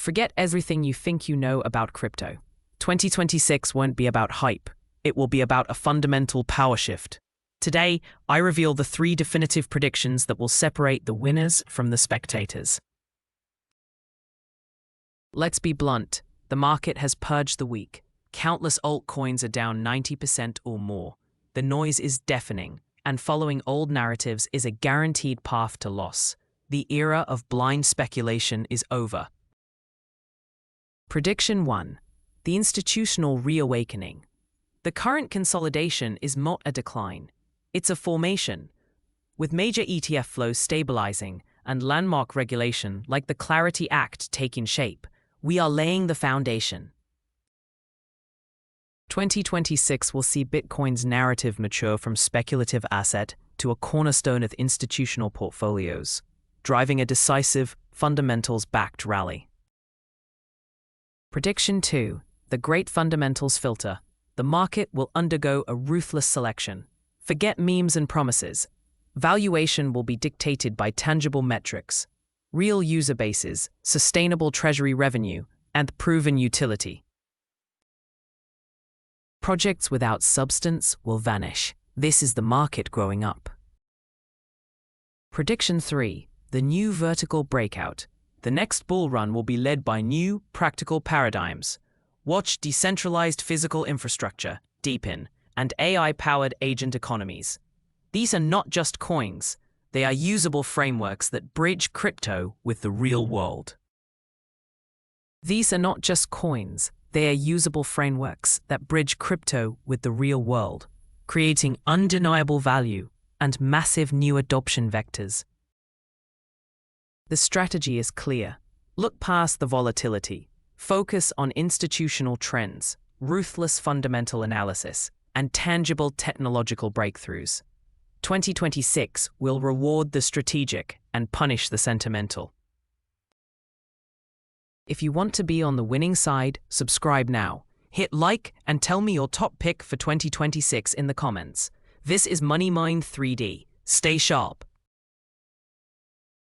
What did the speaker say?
Forget everything you think you know about crypto. 2026 won't be about hype. It will be about a fundamental power shift. Today, I reveal the 3 definitive predictions that will separate the winners from the spectators. Let's be blunt. The market has purged the weak. Countless altcoins are down 90% or more. The noise is deafening, and following old narratives is a guaranteed path to loss. The era of blind speculation is over. Prediction 1. The institutional reawakening. The current consolidation is not a decline. It's a formation. With major ETF flows stabilizing and landmark regulation like the Clarity Act taking shape, we are laying the foundation. 2026 will see Bitcoin's narrative mature from speculative asset to a cornerstone of institutional portfolios, driving a decisive, fundamentals-backed rally. Prediction 2. The Great Fundamentals Filter. The market will undergo a ruthless selection. Forget memes and promises. Valuation will be dictated by tangible metrics, real user bases, sustainable treasury revenue, and proven utility. Projects without substance will vanish. This is the market growing up. Prediction 3. The new vertical breakout. The next bull run will be led by new, practical paradigms. Watch decentralized physical infrastructure, deepen, and AI-powered agent economies. These are not just coins. They are usable frameworks that bridge crypto with the real world. These are not just coins. They are usable frameworks that bridge crypto with the real world, creating undeniable value and massive new adoption vectors. The strategy is clear. Look past the volatility. Focus on institutional trends, ruthless fundamental analysis, and tangible technological breakthroughs. 2026 will reward the strategic and punish the sentimental. If you want to be on the winning side, subscribe now. Hit like and tell me your top pick for 2026 in the comments. This is Money Mind 3D. Stay sharp.